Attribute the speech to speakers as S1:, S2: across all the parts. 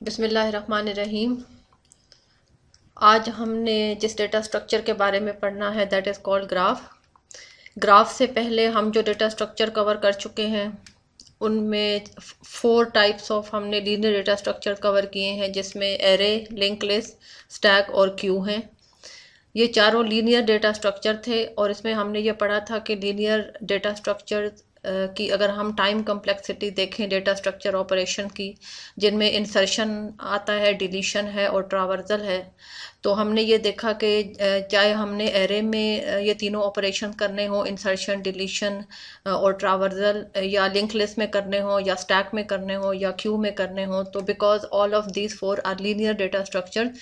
S1: बिस्मिल्लाहिर्रहमानिर्रहीम। आज हमने जिस डेटा स्ट्रक्चर के बारे में पढ़ना है that is called graph. Graph से पहले हम जो डेटा स्ट्रक्चर कवर कर चुके हैं उनमें 4 टाइप्स ऑफ हमने लीनियर डेटा स्ट्रक्चर कवर किए हैं, जिसमें एरे, लिंक लिस्ट, स्टैक और क्यू हैं। ये चारों लीनियर डेटा स्ट्रक्चर थे और इसमें हमने ये पढ़ा था कि लीनियर डेटा स्ट्रक्चर की अगर हम टाइम कम्प्लेक्सिटी देखें डेटा स्ट्रक्चर ऑपरेशन की, जिनमें इंसर्शन आता है, डिलीशन है और ट्रावर्सल है, तो हमने ये देखा कि चाहे हमने एरे में ये तीनों ऑपरेशन करने हो, इंसर्शन, डिलीशन और ट्रावर्सल, या लिंक लिस्ट में करने हो, या स्टैक में करने हो, या क्यू में करने हो, तो because all of these 4 are linear data structure,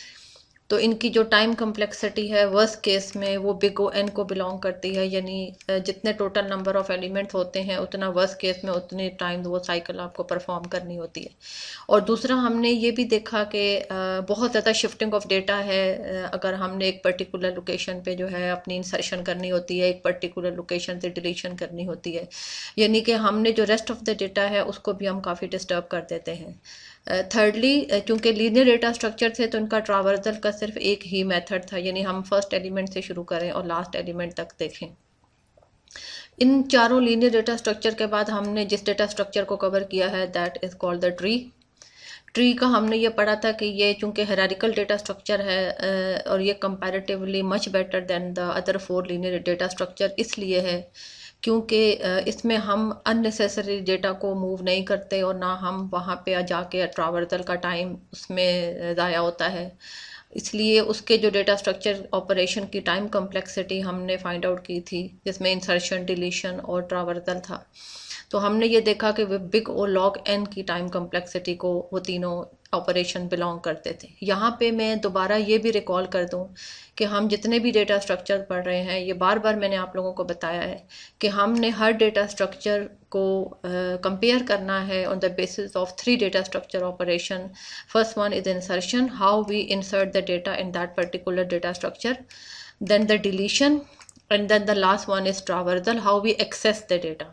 S1: तो इनकी जो टाइम कम्प्लेक्सिटी है वर्स्ट केस में वो बिग ओ एन को बिलोंग करती है, यानी जितने टोटल नंबर ऑफ एलिमेंट्स होते हैं उतना वर्स्ट केस में उतनी टाइम वो साइकिल आपको परफॉर्म करनी होती है। और दूसरा हमने ये भी देखा कि बहुत ज़्यादा शिफ्टिंग ऑफ डेटा है। अगर हमने एक पर्टिकुलर लोकेशन पे जो है अपनी इंसर्शन करनी होती है, एक पर्टिकुलर लोकेशन से डिलीशन करनी होती है, यानी कि हमने जो रेस्ट ऑफ द डेटा है उसको भी हम काफ़ी डिस्टर्ब कर देते हैं। थर्डली, चूँकि लीनियर डेटा स्ट्रक्चर थे तो इनका ट्रावर्सल का सिर्फ एक ही मेथड था, यानी हम फर्स्ट एलिमेंट से शुरू करें और लास्ट एलिमेंट तक देखें। इन चारों लीनियर डेटा स्ट्रक्चर के बाद हमने जिस डेटा स्ट्रक्चर को कवर किया है that is called the tree. Tree का हमने ये पढ़ा था कि ये चूँकि हायरार्किकल डेटा स्ट्रक्चर है और ये comparatively much better than the other 4 linear data structure इसलिए है क्योंकि इसमें हम अननेसेसरी डेटा को मूव नहीं करते और ना हम वहाँ पे जाके ट्रावर्सल का टाइम उसमें ज़ाया होता है। इसलिए उसके जो डेटा स्ट्रक्चर ऑपरेशन की टाइम कम्प्लेक्सिटी हमने फाइंड आउट की थी, जिसमें इंसर्शन, डिलीशन और ट्रावर्सल था। तो हमने ये देखा कि बिग ओ लॉग एन की टाइम कम्प्लेक्सिटी को वो तीनों ऑपरेशन बिलोंग करते थे। यहाँ पे मैं दोबारा ये भी रिकॉल कर दूँ कि हम जितने भी डेटा स्ट्रक्चर पढ़ रहे हैं, ये बार बार मैंने आप लोगों को बताया है कि हमने हर डेटा स्ट्रक्चर को कंपेयर करना है on the basis of 3 data structure operation. First one is insertion, how we insert the data in that particular data structure, then the deletion, and then the last one is traversal, how we access the data।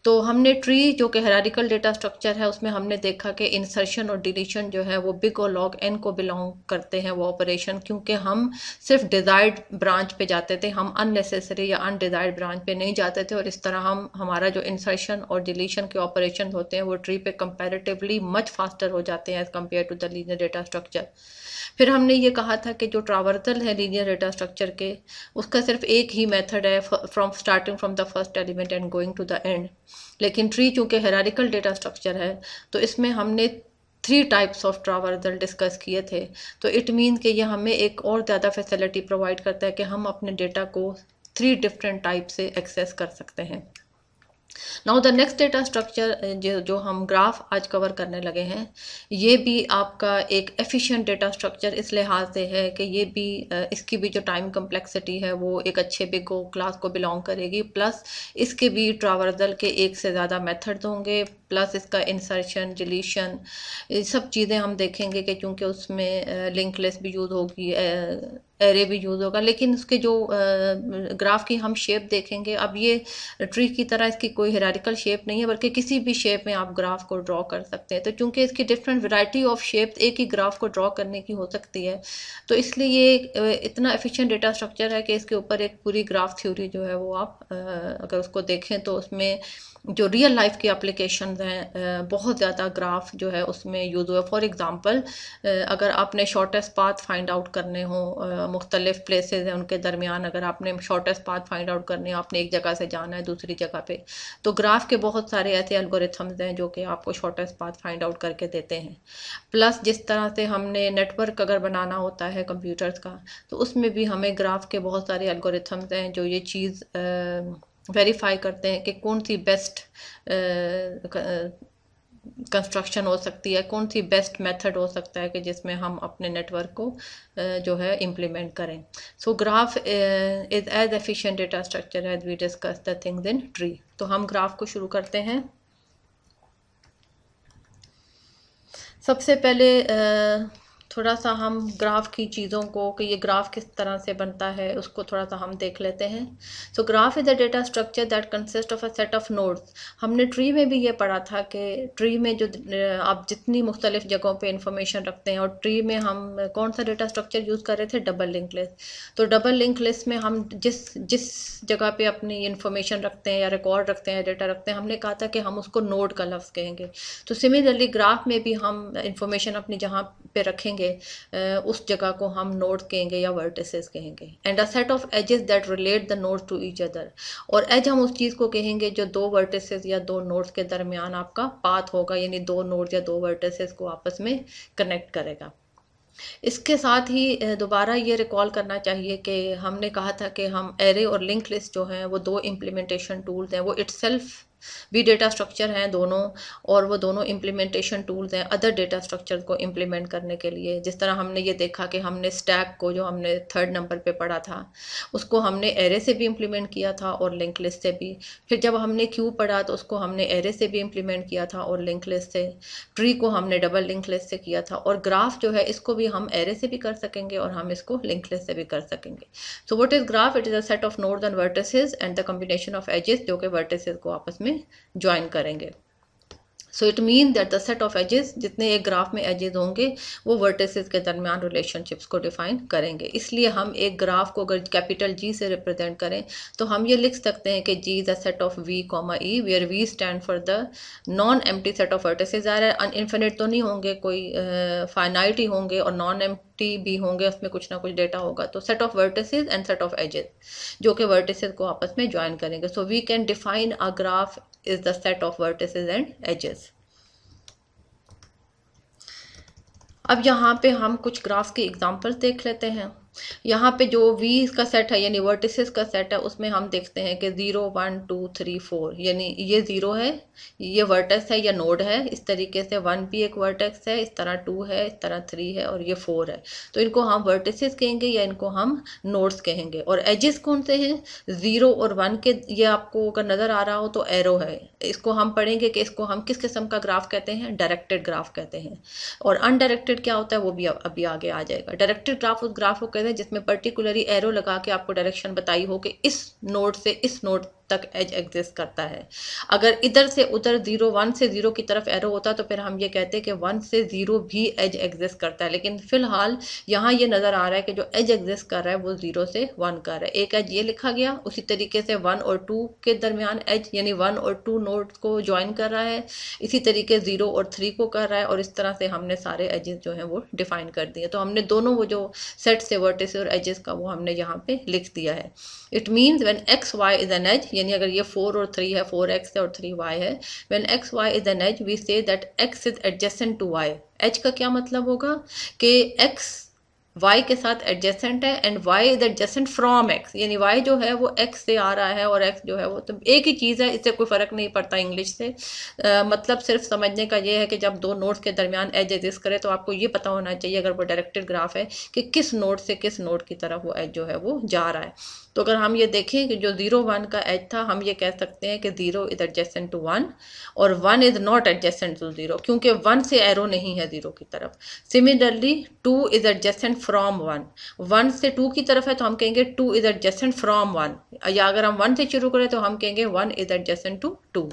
S1: तो हमने tree जो कि hierarchical data structure है उसमें हमने देखा कि insertion और डिलीशन जो है वो बिग और लॉग एन को बिलोंग करते हैं वो ऑपरेशन, क्योंकि हम सिर्फ डिज़ायर्ड ब्रांच पे जाते थे, हम अननेसेसरी या अनडिज़ायर्ड ब्रांच पे नहीं जाते थे, और इस तरह हमारा जो इंसर्शन और डिलीशन के ऑपरेशन होते हैं वो ट्री पे कंपैरेटिवली मच फास्टर हो जाते हैं as compare to the linear data structure. फिर हमने ये कहा था कि जो ट्रावर्सल है लीनियर डेटा स्ट्रक्चर के, उसका सिर्फ एक ही मेथड है starting from the first element and going to the end. लेकिन ट्री चूँकि हायरार्किकल डेटा स्ट्रक्चर है तो इसमें हमने 3 टाइप्स ऑफ ट्रावर्सल डिस्कस किए थे। तो इट मीन कि ये हमें एक और ज़्यादा फैसिलिटी प्रोवाइड करता है कि हम अपने डेटा को 3 डिफरेंट टाइप से एक्सेस कर सकते हैं। Now the next data structure जो हम ग्राफ आज कवर करने लगे हैं, ये भी आपका एक एफिशिएंट डेटा स्ट्रक्चर इस लिहाज से है कि ये भी इसकी भी जो टाइम कम्प्लेक्सिटी है वो एक अच्छे बिग ओ क्लास को बिलोंग करेगी, प्लस इसके भी ट्रावर्सल के एक से ज़्यादा मेथड्स होंगे, प्लस इसका इंसर्शन, डिलीशन, ये सब चीज़ें हम देखेंगे कि क्योंकि उसमें लिंक लिस्ट भी यूज़ होगी, एरे भी यूज़ होगा। लेकिन उसके जो ग्राफ की हम शेप देखेंगे, अब ये ट्री की तरह इसकी कोई हायरार्किकल शेप नहीं है, बल्कि किसी भी शेप में आप ग्राफ को ड्रॉ कर सकते हैं। तो चूंकि इसकी डिफरेंट वैरायटी ऑफ शेप एक ही ग्राफ को ड्रॉ करने की हो सकती है, तो इसलिए ये इतना एफिशिएंट डेटा स्ट्रक्चर है कि इसके ऊपर एक पूरी ग्राफ थ्योरी जो है वो आप अगर उसको देखें तो उसमें जो रियल लाइफ की एप्लीकेशन हैं बहुत ज़्यादा ग्राफ जो है उसमें यूज़ हुआ। फॉर एग्ज़ाम्पल, अगर आपने शॉर्टेस्ट पाथ फाइंड आउट करने हो, मुख्तलिफ प्लेसेस हैं उनके दरमियान, अगर आपने शॉर्टेस्ट पाथ फाइंड आउट करने हो, आपने एक जगह से जाना है दूसरी जगह पे, तो ग्राफ के बहुत सारे ऐसे एल्गोरिथम्स हैं जो कि आपको शॉर्टेस्ट पाथ फाइंड आउट करके देते हैं। प्लस जिस तरह से हमने नेटवर्क अगर बनाना होता है कंप्यूटर्स का, तो उसमें भी हमें ग्राफ के बहुत सारे एल्गोरिथम्स हैं जो ये चीज़ वेरीफाई करते हैं कि कौन सी बेस्ट कंस्ट्रक्शन हो सकती है, कौन सी बेस्ट मेथड हो सकता है कि जिसमें हम अपने नेटवर्क को जो है इम्प्लीमेंट करें। So graph is as efficient data structure as we discuss the things in tree. तो हम ग्राफ को शुरू करते हैं। सबसे पहले थोड़ा सा हम ग्राफ की चीज़ों को कि ये ग्राफ किस तरह से बनता है उसको थोड़ा सा हम देख लेते हैं। सो graph is a data structure that consist of a set of nodes. हमने ट्री में भी ये पढ़ा था कि ट्री में जो आप जितनी मुख्तलिफ जगहों पे इंफॉर्मेशन रखते हैं, और ट्री में हम कौन सा डेटा स्ट्रक्चर यूज़ कर रहे थे, डबल लिंक लिस्ट। तो डबल लिंक लिस्ट में हम जिस जिस जगह पे अपनी इंफॉर्मेशन रखते हैं या रिकॉर्ड रखते हैं, डेटा रखते हैं, हमने कहा था कि हम उसको नोड का लफ्ज़ कहेंगे। तो सिमिलरली ग्राफ में भी हम इंफॉर्मेशन अपनी जहाँ पे रखेंगे उस जगह को हम नोड कहेंगे या वर्टिसेस कहेंगे। And a set of edges that relate the nodes to each other. और एज हम उस चीज़ को कहेंगे जो दो वर्टिसेस या दो नोड्स के दरमियान आपका पाथ होगा, यानी दो नोड्स या दो वर्टिसेस को आपस में कनेक्ट करेगा। इसके साथ ही दोबारा ये रिकॉल करना चाहिए कि हमने कहा था कि हम एरे और लिंक लिस्ट जो हैं वो दो इम्प्लीमेंटेशन टूल्स हैं, वो इटसेल्फ भी डेटा स्ट्रक्चर हैं दोनों, और वो दोनों इम्प्लीमेंटेशन टूल्स हैं अदर डेटा स्ट्रक्चर को इम्प्लीमेंट करने के लिए। जिस तरह हमने ये देखा कि हमने स्टैक को, जो हमने 3rd नंबर पे पढ़ा था, उसको हमने एरे से भी इम्प्लीमेंट किया था और लिंक लिस्ट से भी। फिर जब हमने क्यू पढ़ा तो उसको हमने एरे से भी इम्प्लीमेंट किया था और लिंक लिस्ट से। ट्री को हमने डबल लिंक लिस्ट से किया था, और ग्राफ जो है इसको भी हम एरे से भी कर सकेंगे और हम इसको लिंक लिस्ट से भी कर सकेंगे। So what is graph? It is a set of nodes and vertices and the combination of edges जो कि वर्टिसेस को आपस में ज्वाइन करेंगे। So it mean that the set of edges, जितने एक ग्राफ में एजेस होंगे वो वर्टिसेस के दरमियान रिलेशनशिप्स को डिफाइन करेंगे। इसलिए हम एक ग्राफ को अगर कैपिटल जी से रिप्रेजेंट करें तो हम ये लिख सकते हैं कि G is a set of V comma E, where V stand for the non empty set of vertices. Infinite तो नहीं होंगे, कोई फाइनाइट ही होंगे, और नॉन एम्प्टी भी होंगे, उसमें कुछ ना कुछ डेटा होगा। तो set of vertices and set of edges जो कि वर्टिसेस को आपस में ज्वाइन करेंगे। So we can define a graph is the set of vertices and edges. अब यहाँ पे हम कुछ ग्राफ के एग्जांपल्स देख लेते हैं। यहाँ पे जो v का सेट है यानी वर्टिसेस का सेट है, उसमें हम देखते हैं कि 0 1 2 3 4, यानी ये 0 है, ये वर्टेक्स है या नोड है। इस तरीके से 1 भी एक वर्टेक्स है, इस तरह 2 है, इस तरह 3 है, और ये 4 है। तो इनको हम वर्टिसेस कहेंगे या इनको हम नोड्स कहेंगे। और एजेस कौन से हैं? 0 और 1 के, ये आपको अगर नज़र आ रहा हो तो एरो है। इसको हम पढ़ेंगे कि इसको हम किस किस्म का ग्राफ कहते हैं, डायरेक्टेड ग्राफ कहते हैं। और अनडायरेक्टेड क्या होता है वो भी अभी आगे आ जाएगा। डायरेक्टेड ग्राफ उस ग्राफ को कहते हैं जिसमें पर्टिकुलरली एरो लगा के आपको डायरेक्शन बताई हो कि इस नोड से इस नोड तक एज एग्जिस्ट करता है। अगर इधर से उधर 0 1 से 0 की तरफ एरो होता तो फिर हम ये कहते हैं कि 1 से 0 भी एज एग्जिस्ट करता है। लेकिन फिलहाल यहाँ ये नज़र आ रहा है कि जो एज एग्जिस्ट कर रहा है वो 0 से 1 कर रहा है। एक एज ये लिखा गया, उसी तरीके से 1 और 2 के दरमियान एज यानी 1 और 2 नोड को ज्वाइन कर रहा है, इसी तरीके 0 और 3 को कर रहा है, और इस तरह से हमने सारे एजेस जो हैं वो डिफाइन कर दिए। तो हमने दोनों वो जो सेट से वर्टिस और एजेस का वो हमने यहाँ पे लिख दिया है। It means when X Y is an edge, यानी अगर ये 4 और 3 है, 4x है और 3y है, when X Y is an edge we say that x is adjacent to y। Edge का क्या मतलब होगा कि x y के साथ एडजेसेंट है and y is adjacent from x, यानी y जो है वो x से आ रहा है और x जो है वो, तो एक ही चीज़ है, इससे कोई फ़र्क नहीं पड़ता इंग्लिश से। मतलब सिर्फ समझने का ये है कि जब दो नोड्स के दरमियान एज एग्जिस्ट करे तो आपको ये पता होना चाहिए अगर वो डायरेक्टेड ग्राफ है कि किस नोड से किस नोड की तरफ वो एज जो है वो जा रहा है। तो अगर हम ये देखें कि जो 0 1 का एज था, हम ये कह सकते हैं कि 0 इज एडजेसेंट टू 1 और 1 इज नॉट एडजेसेंट टू 0, क्योंकि 1 से एरो नहीं है 0 की तरफ। सिमिलरली 2 इज एडजेसेंट फ्रॉम 1, 1 से 2 की तरफ है तो हम कहेंगे 2 इज एडजेसेंट फ्रॉम 1, या अगर हम 1 से शुरू करें तो हम कहेंगे 1 इज एडजेसेंट टू 2।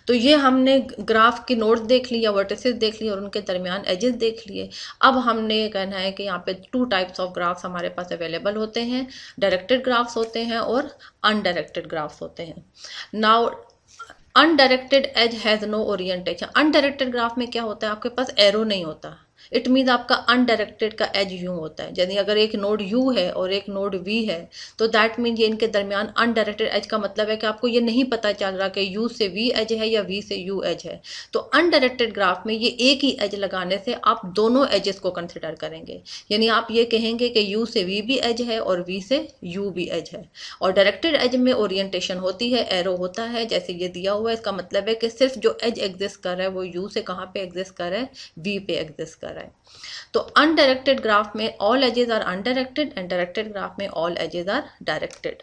S1: तो ये हमने ग्राफ की नोड्स देख ली या वर्टिसेस देख ली और उनके दरमियान एजेस देख लिए। अब हमने कहना है कि यहाँ पे 2 टाइप्स ऑफ ग्राफ्स हमारे पास अवेलेबल होते हैं, डायरेक्टेड ग्राफ्स होते हैं और अनडायरेक्टेड ग्राफ्स होते हैं। Now undirected edge has no orientation. Undirected graph में क्या होता है, आपके पास एरो नहीं होता। इट मीन्स आपका अनडायरेक्टेड का एज यू होता है, यानी अगर एक नोड यू है और एक नोड वी है तो दैट मीन ये इनके दरमियान अनडायरेक्टेड एज का मतलब है कि आपको ये नहीं पता चल रहा कि यू से वी एज है या वी से यू एज है। तो अनडायरेक्टेड ग्राफ में ये एक ही एज लगाने से आप दोनों एजेस को कंसिडर करेंगे, यानी आप ये कहेंगे कि यू से वी भी एज है और वी से यू भी एज है। और डायरेक्टेड एज में ओरिएंटेशन होती है, एरो होता है, जैसे ये दिया हुआ है। इसका मतलब है कि सिर्फ जो एज एग्जिस्ट कर रहा है वो यू से कहाँ पे एग्जिस्ट कर रहा है, वी पे एग्जिस्ट कर रहा है। तो अनडायरेक्टेड ग्राफ में all edges are undirected and directed graph में ऑल एजेस आर डायरेक्टेड।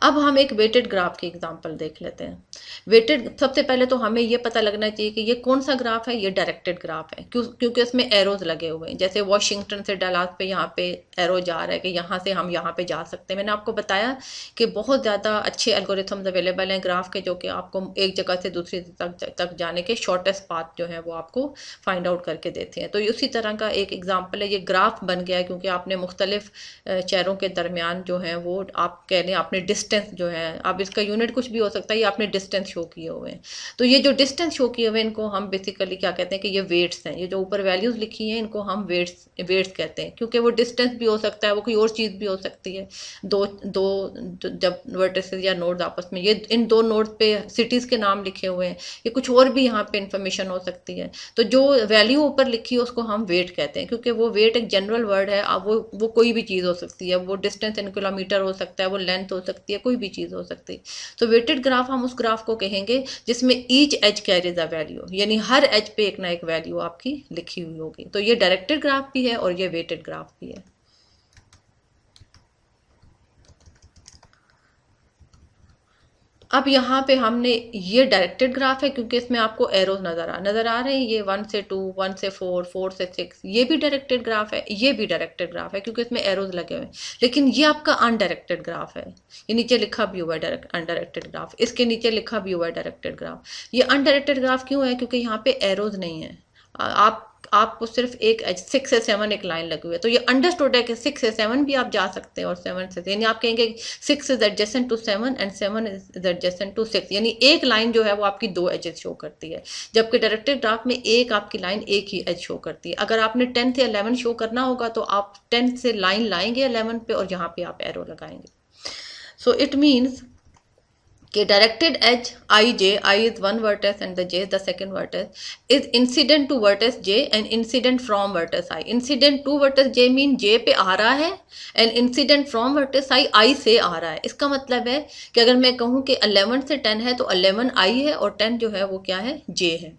S1: अब हम एक वेटेड ग्राफ की एग्जांपल देख लेते हैं। वेटेड, सबसे पहले तो हमें ये पता लगना चाहिए कि ये कौन सा ग्राफ है, ये डायरेक्टेड ग्राफ है, क्योंकि इसमें एरोज लगे हुए हैं। जैसे वॉशिंगटन से डलास पे यहाँ पे एरो जा रहा है कि यहाँ से हम यहाँ पे जा सकते हैं। मैंने आपको बताया कि बहुत ज़्यादा अच्छे एल्गोरिथम्स अवेलेबल हैं ग्राफ के, जो कि आपको एक जगह से दूसरी तक जाने के शॉर्टेस्ट पाथ जो है वो आपको फाइंड आउट करके देते हैं। तो उसी तरह का एक एग्जाम्पल है, ये ग्राफ बन गया है क्योंकि आपने मुख्तलिफ चेहरों के दरमियान जो है वो आप कह लें आपने डिस्टेंस जो है, अब इसका यूनिट कुछ भी हो सकता है, ये आपने डिस्टेंस शो किए हुए हैं। तो ये जो डिस्टेंस शो किए हुए हैं इनको हम बेसिकली क्या कहते हैं कि ये वेट्स हैं। ये जो ऊपर वैल्यूज लिखी हैं इनको हम वेट्स कहते हैं, क्योंकि वो डिस्टेंस भी हो सकता है, वो कोई और चीज़ भी हो सकती है। दो दो जब वर्टिसेस या नोड्स आपस में, ये इन दो नोड्स पे सिटीज़ के नाम लिखे हुए हैं, ये कुछ और भी यहाँ पे इंफॉर्मेशन हो सकती है। तो जो वैल्यू ऊपर लिखी है उसको हम वेट कहते हैं, क्योंकि वो वेट एक जनरल वर्ड है। अब वो कोई भी चीज़ हो सकती है, वो डिस्टेंस इन किलोमीटर हो सकता है, वो लेंथ हो सकती है, कोई भी चीज़ हो सकती है। तो वेटेड ग्राफ हम उस ग्राफ को कहेंगे जिसमें each edge carries a value, यानी हर एज पे एक ना एक वैल्यू आपकी लिखी हुई होगी। तो ये डायरेक्टेड ग्राफ भी है और ये वेटेड ग्राफ भी है। अब यहाँ पे हमने, ये डायरेक्टेड ग्राफ है क्योंकि इसमें आपको एरोज नज़र आ रहे हैं, ये 1 से 2, 1 से 4, 4 से 6, ये भी डायरेक्टेड ग्राफ है, ये भी डायरेक्टेड ग्राफ है क्योंकि इसमें एरोज लगे हुए हैं। लेकिन ये आपका अनडायरेक्टेड ग्राफ है, ये नीचे लिखा भी हुआ है अनडायरेक्टेड ग्राफ, इसके नीचे लिखा भी हुआ है डायरेक्टेड ग्राफ। ये अनडायरेक्टेड ग्राफ क्यों है? क्योंकि यहाँ पे एरोज नहीं है। आपको सिर्फ एक 6 से 7 एक लाइन लगी हुई है, तो ये अंडरस्टूड है कि 6 से 7 भी आप जा सकते हैं और 7 से, यानी आप कहेंगे 6 is adjacent to 7 and 7 is adjacent to 6, यानी एक लाइन जो है वो आपकी दो एजेस शो करती है, जबकि डायरेक्टेड ग्राफ में एक आपकी लाइन एक ही एज शो करती है। अगर आपने 10 से 11 शो करना होगा तो आप 10 से लाइन लाएंगे 11 पे और यहाँ पे आप एरो लगाएंगे। सो इट मीन्स कि directed edge I is one vertex and the J is the second vertex, is incident to vertex J and incident from vertex I. Incident to vertex J mean J पे आ रहा है and incident from vertex I से आ रहा है। इसका मतलब है कि अगर मैं कहूँ कि 11 से 10 है तो 11 I है और 10 जो है वो क्या है, J है।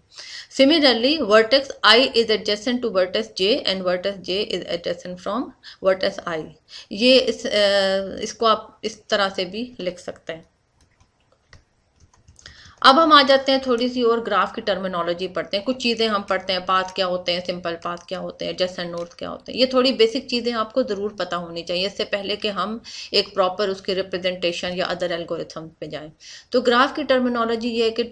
S1: Similarly, vertex I is adjacent to vertex J and vertex J is adjacent from vertex I. ये इसको आप इस तरह से भी लिख सकते हैं। अब हम आ जाते हैं थोड़ी सी और ग्राफ की टर्मिनोलॉजी पढ़ते हैं। कुछ चीज़ें हम पढ़ते हैं, पाथ क्या होते हैं, सिंपल पाथ क्या होते हैं, एडजेसेंट नोड्स क्या होते हैं। ये थोड़ी बेसिक चीज़ें आपको ज़रूर पता होनी चाहिए इससे पहले कि हम एक प्रॉपर उसकी रिप्रेजेंटेशन या अदर एल्गोरिथम पे जाएं। तो ग्राफ की टर्मिनोलॉजी ये है कि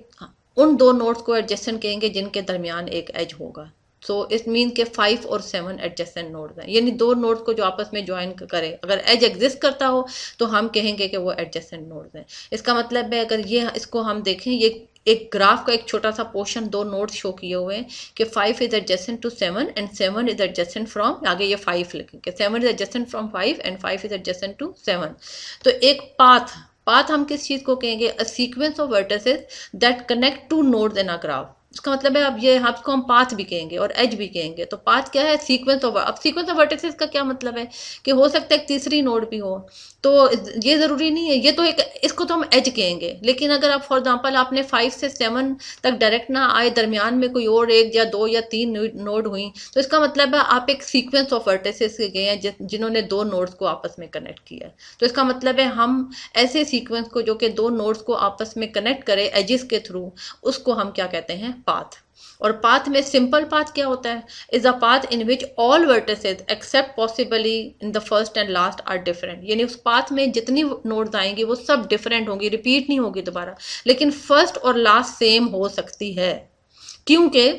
S1: उन दो नोड्स को एडजेसेंट कहेंगे जिनके दरमियान एक एज होगा। सो इट मीन के 5 और 7 एडजेसेंट नोड्स हैं, यानी दो नोड्स को जो आपस में ज्वाइन करें, अगर एज एग्जिस्ट करता हो तो हम कहेंगे कि वो एडजेसेंट नोड्स हैं। इसका मतलब है अगर ये इसको हम देखें, ये एक ग्राफ का एक छोटा सा पोर्शन दो नोड्स शो किए हुए हैं कि 5 is adjacent to 7 and 7 is adjacent from, आगे ये 5 लिखेंगे, 7 is adjacent from 5 and 5 is adjacent to 7। तो एक पाथ हम किस चीज़ को कहेंगे? A sequence of vertices that connect to nodes in a graph. इसका मतलब है अब ये आपको हम पाथ भी कहेंगे और एज भी कहेंगे। तो पाथ क्या है? सीक्वेंस ऑफ, अब सीक्वेंस ऑफ वर्टिसेस का क्या मतलब है कि हो सकता है एक तीसरी नोड भी हो, तो ये ज़रूरी नहीं है, ये तो एक, इसको तो हम एज कहेंगे। लेकिन अगर आप फॉर एग्जांपल आपने 5 से 7 तक डायरेक्ट ना आए, दरमियान में कोई और एक या दो या तीन नोड हुई, तो इसका मतलब है आप एक सीक्वेंस ऑफ वर्टिसेस के गए हैं जिन्होंने दो नोड्स को आपस में कनेक्ट किया। तो इसका मतलब है हम ऐसे सीक्वेंस को जो कि दो नोड्स को आपस में कनेक्ट करे एजिस के थ्रू, उसको हम क्या कहते हैं? पाथ। और पाथ में सिंपल पाथ क्या होता है? Is a path in which all vertices except possibly in the first and last are different, यानी उस पाथ में जितनी नोड्स आएंगी वो सब डिफरेंट होंगी, रिपीट नहीं होगी दोबारा, लेकिन फर्स्ट और लास्ट सेम हो सकती है। क्योंकि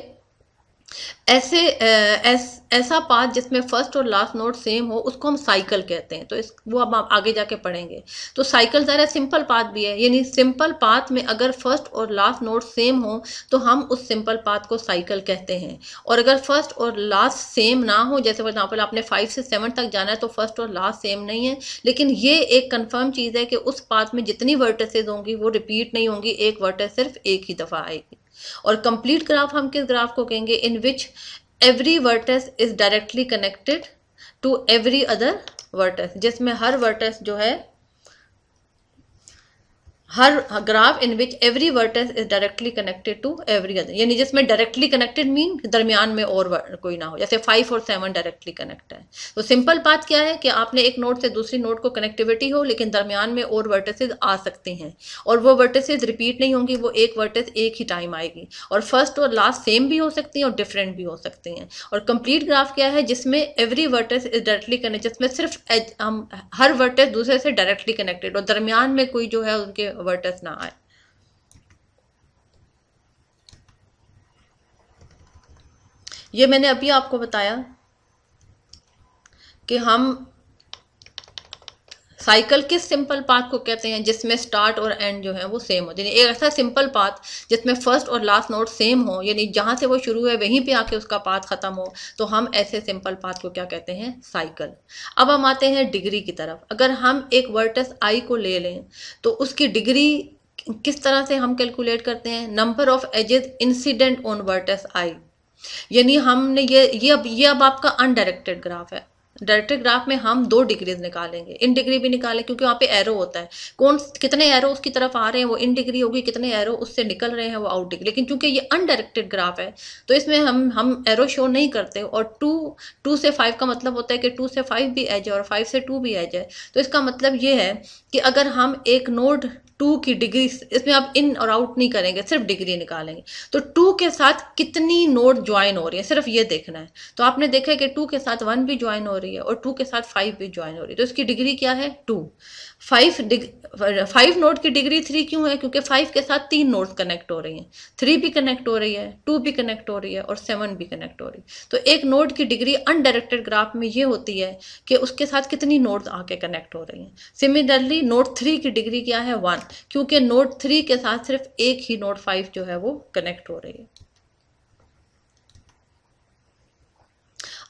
S1: ऐसा पाथ जिसमें फर्स्ट और लास्ट नोड सेम हो उसको हम साइकिल कहते हैं। तो वो अब आप आगे जाके पढ़ेंगे। तो साइकिल ज़रा सिंपल पाथ भी है, यानी सिंपल पाथ में अगर फर्स्ट और लास्ट नोड सेम हो तो हम उस सिंपल पाथ को साइकिल कहते हैं। और अगर फर्स्ट और लास्ट सेम ना हो, जैसे फॉर एग्जाम्पल आपने 5 से 7 तक जाना है तो फर्स्ट और लास्ट सेम नहीं है, लेकिन ये एक कंफर्म चीज़ है कि उस पाथ में जितनी वर्टिसेस होंगी वो रिपीट नहीं होंगी, एक वर्टिस सिर्फ एक ही दफ़ा आएगी। और कंप्लीट ग्राफ हम किस ग्राफ को कहेंगे? In which every vertex is directly connected to every other vertex, जिसमें हर वर्टेक्स जो है हर graph in which every vertex is directly connected to every other, यानी जिसमें डायरेक्टली कनेक्टेड मीन दरमियान में और कोई ना हो, जैसे 5 और 7 डायरेक्टली कनेक्ट है। तो सिंपल बात क्या है कि आपने एक नोड से दूसरी नोड को कनेक्टिविटी हो, लेकिन दरमियान में और वर्टेसेस आ सकते हैं, और वो वर्टेसेस रिपीट नहीं होंगी, वो एक वर्टेस एक ही टाइम आएगी, और फर्स्ट और लास्ट सेम भी हो सकती हैं और डिफरेंट भी हो सकते हैं। और कंप्लीट ग्राफ क्या है, जिसमें एवरी वर्टेस इज डायरेक्टली कनेक्ट, जिसमें सिर्फ हर वर्टेस दूसरे से डायरेक्टली कनेक्टेड और दरमियान में कोई जो है उनके वर्टेस ना आए। ये मैंने अभी आपको बताया कि हम साइकिल किस सिंपल पाथ को कहते हैं, जिसमें स्टार्ट और एंड जो है वो सेम हो, यानी एक ऐसा सिंपल पाथ जिसमें फर्स्ट और लास्ट नोड सेम हो, यानी जहां से वो शुरू है वहीं पे आके उसका पाथ खत्म हो, तो हम ऐसे सिंपल पाथ को क्या कहते हैं, साइकिल। अब हम आते हैं डिग्री की तरफ। अगर हम एक वर्टेक्स आई को ले लें तो उसकी डिग्री किस तरह से हम कैलकुलेट करते हैं, number of edges incident on vertex I, यानी हमने ये अब आपका अनडायरेक्टेड ग्राफ है। डायरेक्टेड ग्राफ में हम 2 डिग्रीज निकालेंगे, इन डिग्री भी निकालें क्योंकि वहाँ पे एरो होता है, कौन कितने एरो उसकी तरफ आ रहे हैं वो इन डिग्री होगी, कितने एरो उससे निकल रहे हैं वो आउट डिग्री। लेकिन चूंकि ये अनडायरेक्टेड ग्राफ है तो इसमें हम एरो शो नहीं करते, और 2 से 5 का मतलब होता है कि 2 से 5 भी एज है और 5 से 2 भी एज है। तो इसका मतलब ये है कि अगर हम एक नोड 2 की डिग्री, इसमें आप इन और आउट नहीं करेंगे, सिर्फ डिग्री निकालेंगे, तो 2 के साथ कितनी नोड ज्वाइन हो रही है सिर्फ ये देखना है। तो आपने देखा है कि 2 के साथ 1 भी ज्वाइन हो रही है और 2 के साथ 5 भी ज्वाइन हो रही है, तो इसकी डिग्री क्या है, 2। 5 नोड की डिग्री 3 क्यों है, क्योंकि 5 के साथ 3 नोड्स कनेक्ट हो रही हैं, 3 भी कनेक्ट हो रही है, 2 भी कनेक्ट हो रही है और 7 भी कनेक्ट हो रही है। तो एक नोड की डिग्री अनडायरेक्टेड ग्राफ में ये होती है कि उसके साथ कितनी नोड्स आके कनेक्ट हो रही हैं। सिमिलरली नोड 3 की डिग्री क्या है, 1, क्योंकि नोड 3 के साथ सिर्फ एक ही नोड 5 जो है वो कनेक्ट हो रही है।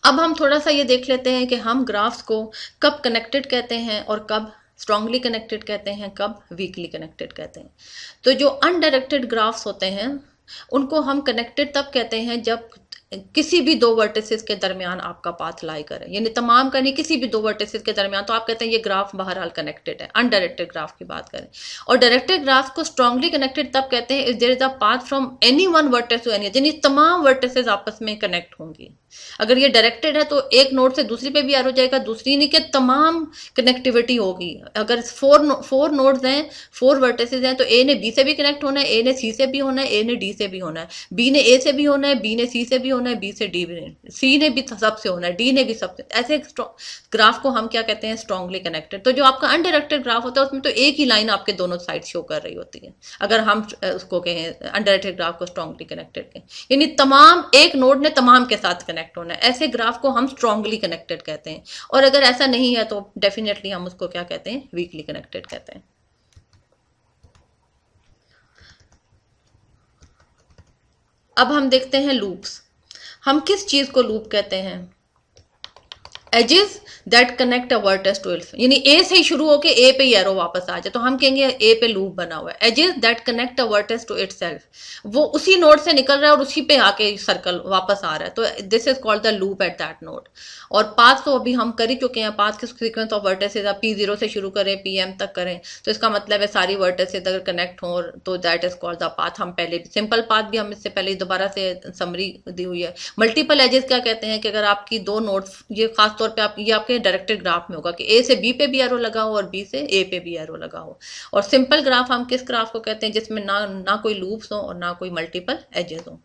S1: अब हम थोड़ा सा ये देख लेते हैं कि हम ग्राफ्स को कब कनेक्टेड कहते हैं और कब स्ट्रांगली कनेक्टेड कहते हैं, कब वीकली कनेक्टेड कहते हैं। तो जो अनडायरेक्टेड ग्राफ्स होते हैं उनको हम कनेक्टेड तब कहते हैं जब किसी भी 2 वर्टिसेस के दरमियान आपका पाथ लाई करे, यानी तमाम का नहीं, किसी भी 2 वर्टिसेस के दरमियान, तो आप कहते हैं ये ग्राफ बहरहाल कनेक्टेड है। अनडायरेक्टेड ग्राफ की बात करें, और डायरेक्टेड ग्राफ को स्ट्रांगली कनेक्टेड तब कहते हैं if there is a path from any one vertex to any, यानी तमाम वर्टिसेस आपस में कनेक्ट होंगी। अगर ये डायरेक्टेड है तो एक नोड से दूसरी पे भी एरो जाएगा, दूसरी नहीं कि तमाम कनेक्टिविटी होगी। अगर 4 नोड्स हैं, 4 वर्टिसेस हैं, तो ए ने बी से भी कनेक्ट होना है, ए ने सी से भी होना है, ए ने डी से भी होना है, बी ने ए से भी होना है, बी ने सी से भी होना है, बी से डी भी, सी ने भी सबसे होना है, डी ने भी सबसे। ऐसे ग्राफ को हम क्या कहते हैं, स्ट्रांगली कनेक्टेड। तो जो आपका अनडायरेक्टेड ग्राफ होता है उसमें तो एक ही लाइन आपके दोनों साइड शो कर रही होती है, अगर हम उसको कहें अनडायरेक्टेड ग्राफ को स्ट्रांगली कनेक्टेड कहें, यानी तमाम एक नोड ने तमाम के साथ कनेक्ट होना है। ऐसे ग्राफ को हम स्ट्रांगली कनेक्टेड कहते हैं, और अगर ऐसा नहीं है तो डेफिनेटली हम उसको क्या कहते हैं, वीकली कनेक्टेड कहते हैं। अब हम देखते हैं लूप्स। हम किस चीज को लूप कहते हैं, edges that connect a vertex to its, यानी ए से ही शुरू होके ए पे एरो वापस आ जाए तो हम कहेंगे ए पे लूप बना हुआ है। Edges that connect a vertex to itself, वो उसी नोड से निकल रहा है और उसी पे आके सर्कल वापस आ रहा है, तो this is called the loop at that node. और पाथ तो अभी हम कर ही चुके हैं, पाथ के सीक्वेंस ऑफ वर्टेक्सेस आप P0 से शुरू करें PM तक करें, तो इसका मतलब है सारी वर्टेक्सेस अगर कनेक्ट हो तो that is called the path. हम पहले सिंपल पाथ भी हम इससे पहले दोबारा से समरी दी हुई है। मल्टीपल एजेस क्या कहते हैं कि अगर आपकी 2 नोड्स, ये खास तौर पे आप ये आपके डायरेक्टेड ग्राफ में होगा कि ए से बी पे भी एरो लगा हो और बी से ए पे भी एरो लगा हो। और सिंपल ग्राफ हम किस ग्राफ को कहते हैं, जिसमें ना कोई लूप्स हो और ना कोई मल्टीपल एजेस हो।